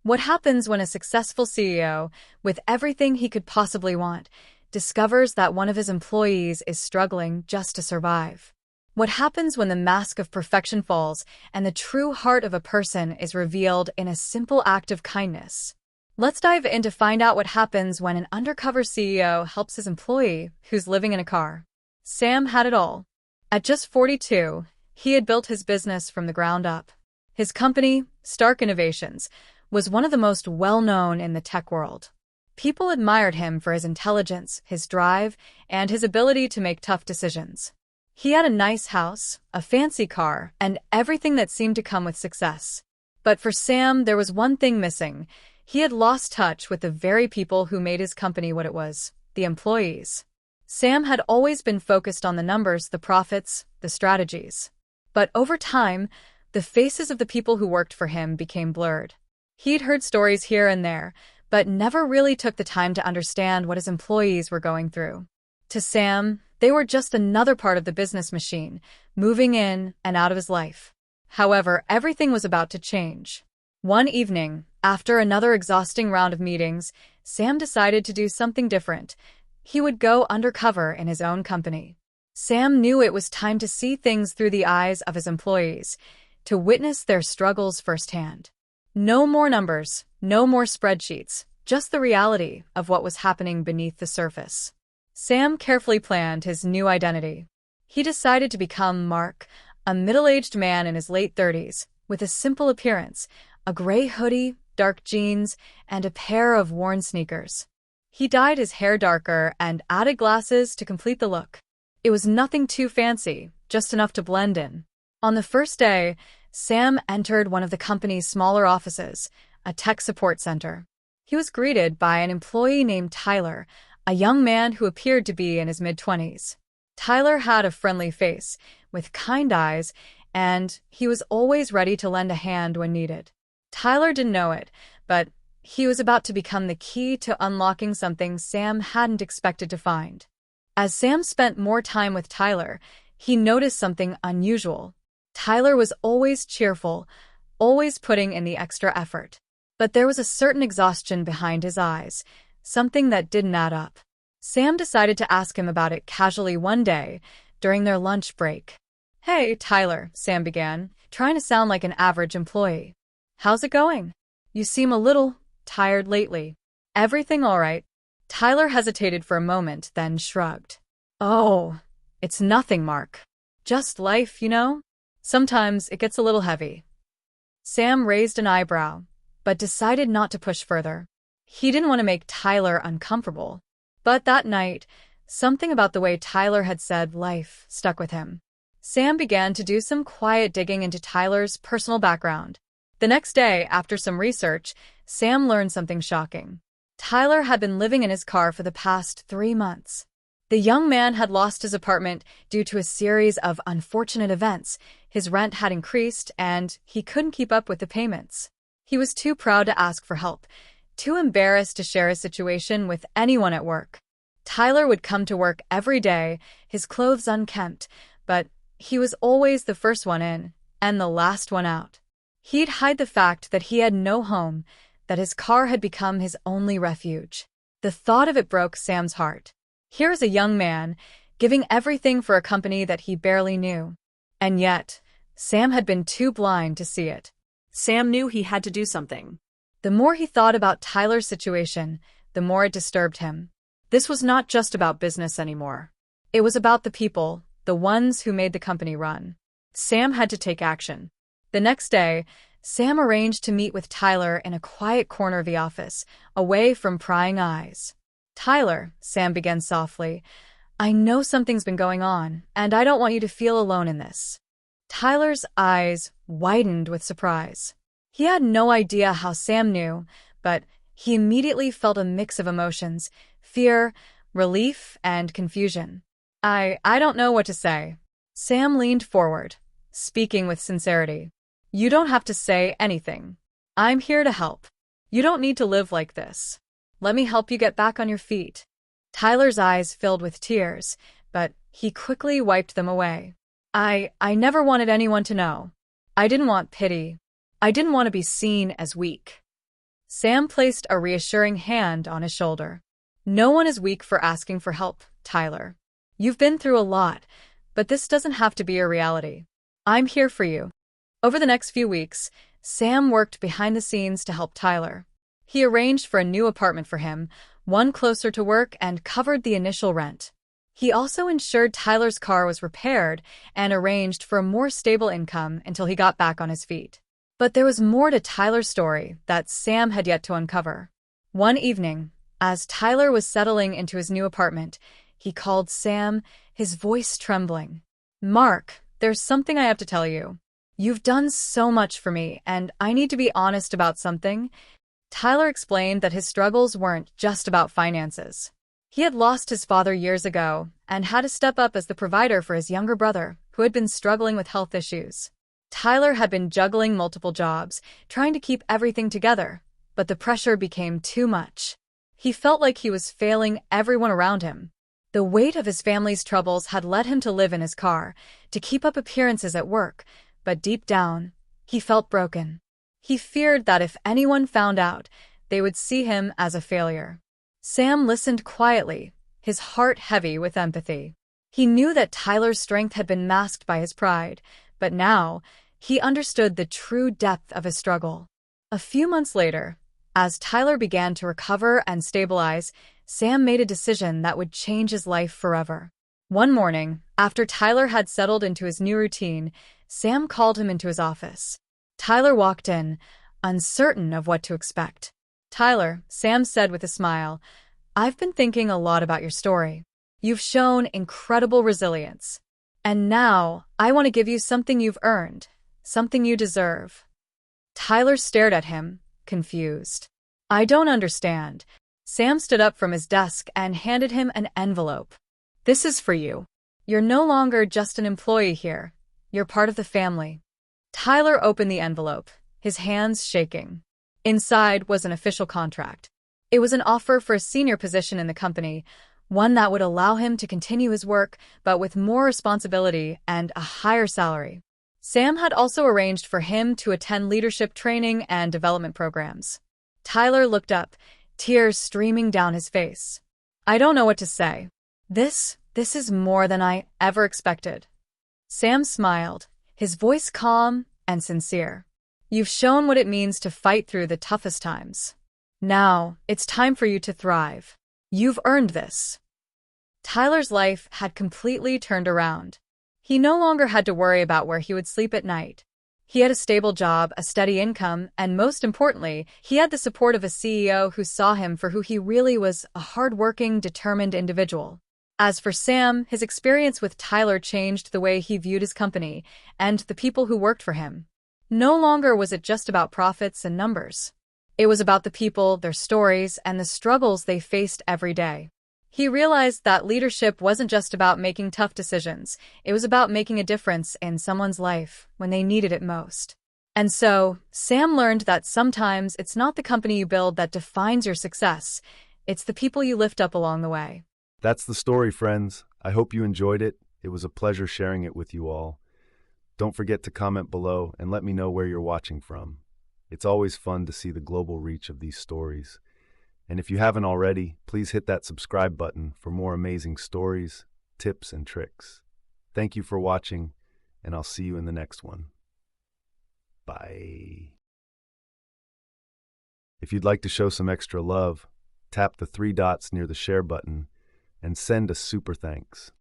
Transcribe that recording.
What happens when a successful CEO, with everything he could possibly want, discovers that one of his employees is struggling just to survive? What happens when the mask of perfection falls and the true heart of a person is revealed in a simple act of kindness? Let's dive in to find out what happens when an undercover CEO helps his employee who's living in a car. Sam had it all. At just 42, he had built his business from the ground up. His company, Stark Innovations, was one of the most well-known in the tech world. People admired him for his intelligence, his drive, and his ability to make tough decisions. He had a nice house, a fancy car, and everything that seemed to come with success. But for Sam, there was one thing missing. He had lost touch with the very people who made his company what it was, the employees. Sam had always been focused on the numbers, the profits, the strategies. But over time, the faces of the people who worked for him became blurred. He'd heard stories here and there, but never really took the time to understand what his employees were going through. To Sam, they were just another part of the business machine, moving in and out of his life. However, everything was about to change. One evening, after another exhausting round of meetings, Sam decided to do something different. He would go undercover in his own company. Sam knew it was time to see things through the eyes of his employees, to witness their struggles firsthand. No more numbers, no more spreadsheets, just the reality of what was happening beneath the surface. Sam carefully planned his new identity. He decided to become Mark, a middle-aged man in his late 30s, with a simple appearance, a gray hoodie, dark jeans, and a pair of worn sneakers. He dyed his hair darker and added glasses to complete the look. It was nothing too fancy, just enough to blend in. On the first day, Sam entered one of the company's smaller offices, a tech support center. He was greeted by an employee named Tyler, a young man who appeared to be in his mid-20s. Tyler had a friendly face, with kind eyes, and he was always ready to lend a hand when needed. Tyler didn't know it, but he was about to become the key to unlocking something Sam hadn't expected to find. As Sam spent more time with Tyler, he noticed something unusual. Tyler was always cheerful, always putting in the extra effort. But there was a certain exhaustion behind his eyes, something that didn't add up. Sam decided to ask him about it casually one day, during their lunch break. "Hey, Tyler," Sam began, trying to sound like an average employee. "How's it going? You seem a little tired lately. Everything all right?" Tyler hesitated for a moment, then shrugged. "Oh, it's nothing, Mark. Just life, you know? Sometimes it gets a little heavy." Sam raised an eyebrow, but decided not to push further. He didn't want to make Tyler uncomfortable. But that night, something about the way Tyler had said life stuck with him. Sam began to do some quiet digging into Tyler's personal background. The next day, after some research, Sam learned something shocking. Tyler had been living in his car for the past 3 months. The young man had lost his apartment due to a series of unfortunate events. His rent had increased, and he couldn't keep up with the payments. He was too proud to ask for help, too embarrassed to share his situation with anyone at work. Tyler would come to work every day, his clothes unkempt, but he was always the first one in and the last one out. He'd hide the fact that he had no home, that his car had become his only refuge. The thought of it broke Sam's heart. Here is a young man, giving everything for a company that he barely knew. And yet, Sam had been too blind to see it. Sam knew he had to do something. The more he thought about Tyler's situation, the more it disturbed him. This was not just about business anymore. It was about the people, the ones who made the company run. Sam had to take action. The next day, Sam arranged to meet with Tyler in a quiet corner of the office, away from prying eyes. "Tyler," Sam began softly, "I know something's been going on, and I don't want you to feel alone in this." Tyler's eyes widened with surprise. He had no idea how Sam knew, but he immediately felt a mix of emotions: fear, relief, and confusion. I don't know what to say." Sam leaned forward, speaking with sincerity. "You don't have to say anything. I'm here to help. You don't need to live like this. Let me help you get back on your feet." Tyler's eyes filled with tears, but he quickly wiped them away. I never wanted anyone to know. I didn't want pity. I didn't want to be seen as weak." Sam placed a reassuring hand on his shoulder. No one is weak for asking for help, Tyler. You've been through a lot, but this doesn't have to be your reality. I'm here for you. Over the next few weeks, Sam worked behind the scenes to help Tyler. He arranged for a new apartment for him, one closer to work, and covered the initial rent. He also ensured Tyler's car was repaired and arranged for a more stable income until he got back on his feet. But there was more to Tyler's story that Sam had yet to uncover. One evening, as Tyler was settling into his new apartment, he called Sam, his voice trembling. "Mark, there's something I have to tell you. You've done so much for me, and I need to be honest about something." Tyler explained that his struggles weren't just about finances. He had lost his father years ago and had to step up as the provider for his younger brother, who had been struggling with health issues. Tyler had been juggling multiple jobs, trying to keep everything together, but the pressure became too much. He felt like he was failing everyone around him. The weight of his family's troubles had led him to live in his car, to keep up appearances at work, but deep down, he felt broken. He feared that if anyone found out, they would see him as a failure. Sam listened quietly, his heart heavy with empathy. He knew that Tyler's strength had been masked by his pride, but now, he understood the true depth of his struggle. A few months later, as Tyler began to recover and stabilize, Sam made a decision that would change his life forever. One morning, after Tyler had settled into his new routine, Sam called him into his office. Tyler walked in, uncertain of what to expect. "Tyler," Sam said with a smile, "I've been thinking a lot about your story. You've shown incredible resilience. And now, I want to give you something you've earned, something you deserve." Tyler stared at him, confused. "I don't understand." Sam stood up from his desk and handed him an envelope. "This is for you. You're no longer just an employee here. You're part of the family." Tyler opened the envelope, his hands shaking. Inside was an official contract. It was an offer for a senior position in the company, one that would allow him to continue his work, but with more responsibility and a higher salary. Sam had also arranged for him to attend leadership training and development programs. Tyler looked up, tears streaming down his face. "I don't know what to say. This is more than I ever expected." Sam smiled, his voice calm and sincere. "You've shown what it means to fight through the toughest times. Now, it's time for you to thrive. You've earned this." Tyler's life had completely turned around. He no longer had to worry about where he would sleep at night. He had a stable job, a steady income, and most importantly, he had the support of a CEO who saw him for who he really was, a hard-working, determined individual. As for Sam, his experience with Tyler changed the way he viewed his company and the people who worked for him. No longer was it just about profits and numbers. It was about the people, their stories, and the struggles they faced every day. He realized that leadership wasn't just about making tough decisions, it was about making a difference in someone's life when they needed it most. And so, Sam learned that sometimes it's not the company you build that defines your success, it's the people you lift up along the way. That's the story, friends. I hope you enjoyed it. It was a pleasure sharing it with you all. Don't forget to comment below and let me know where you're watching from. It's always fun to see the global reach of these stories. And if you haven't already, please hit that subscribe button for more amazing stories, tips, and tricks. Thank you for watching, and I'll see you in the next one. Bye. If you'd like to show some extra love, tap the 3 dots near the share button and send a super thanks.